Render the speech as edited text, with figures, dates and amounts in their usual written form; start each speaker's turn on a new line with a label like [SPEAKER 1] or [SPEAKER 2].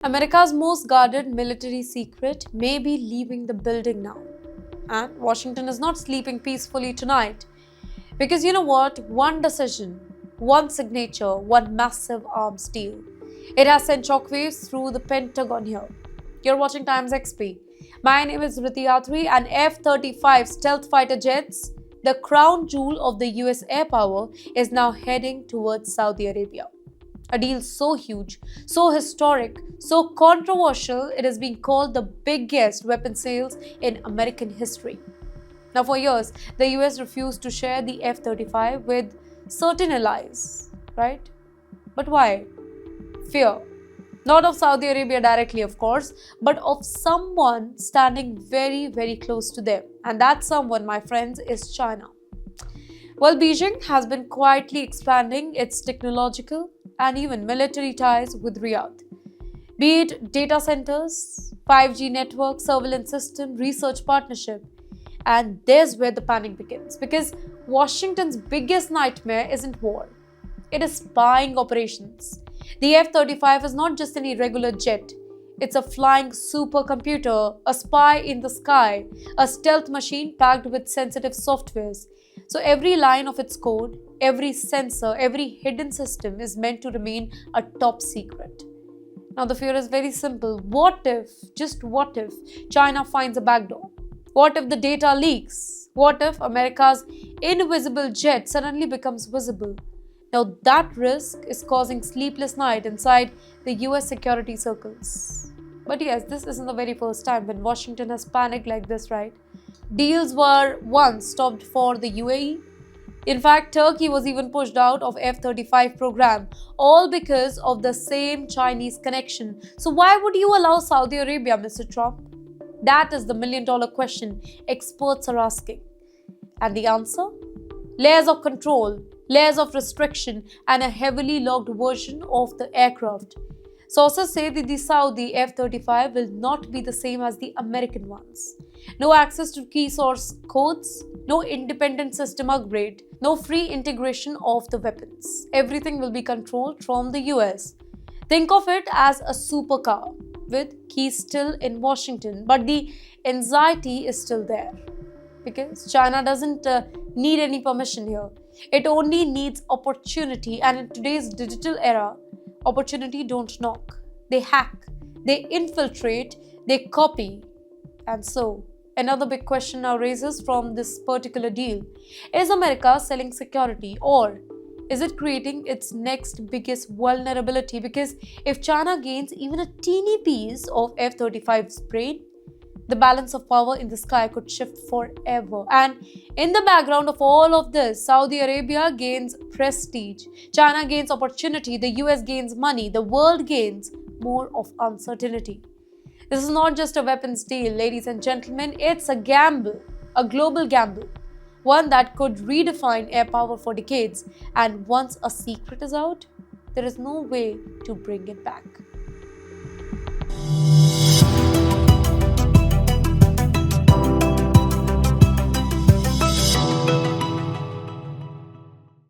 [SPEAKER 1] America's most guarded military secret may be leaving the building now. And Washington is not sleeping peacefully tonight. Because you know what? One decision, one signature, one massive arms deal. It has sent shockwaves through the Pentagon here. You're watching Times XP. My name is Rithi Athri, and F-35 stealth fighter jets, the crown jewel of the US air power, is now heading towards Saudi Arabia. A deal so huge, so historic, so controversial, it is being called the biggest weapon sales in American history. Now, for years, the US refused to share the F 35 with certain allies, right? But why? Fear. Not of Saudi Arabia directly, of course, but of someone standing very, very close to them. And that someone, my friends, is China. Well, Beijing has been quietly expanding its technological and even military ties with Riyadh. Be it data centers, 5G network, surveillance system, research partnership. And there's where the panic begins because Washington's biggest nightmare isn't war, it is spying operations. The F 35 is not just an irregular jet, it's a flying supercomputer, a spy in the sky, a stealth machine packed with sensitive softwares. So every line of its code, every sensor, every hidden system is meant to remain a top secret. Now the fear is very simple. What if, just what if, China finds a backdoor? What if the data leaks? What if America's invisible jet suddenly becomes visible? Now that risk is causing sleepless nights inside the US security circles. But yes, this isn't the very first time when Washington has panicked like this, right? Deals were once stopped for the UAE. In fact, Turkey was even pushed out of F-35 program, all because of the same Chinese connection. So why would you allow Saudi Arabia, Mr. Trump? That is the million-dollar question experts are asking. And the answer? Layers of control, layers of restriction, and a heavily logged version of the aircraft. Sources say that the Saudi F-35 will not be the same as the American ones. No access to key source codes, no independent system upgrade, no free integration of the weapons. Everything will be controlled from the US. Think of it as a supercar with keys still in Washington, but the anxiety is still there because China doesn't need any permission here. It only needs opportunity, and in today's digital era, opportunity don't knock. They hack, they infiltrate, they copy. And so, another big question now raises from this particular deal. Is America selling security, or is it creating its next biggest vulnerability? Because if China gains even a teeny piece of F-35's brain, the balance of power in the sky could shift forever. And in the background of all of this, Saudi Arabia gains prestige, China gains opportunity, the US gains money, the world gains more of uncertainty. This is not just a weapons deal, ladies and gentlemen, it's a gamble, a global gamble, one that could redefine air power for decades. And once a secret is out, there is no way to bring it back.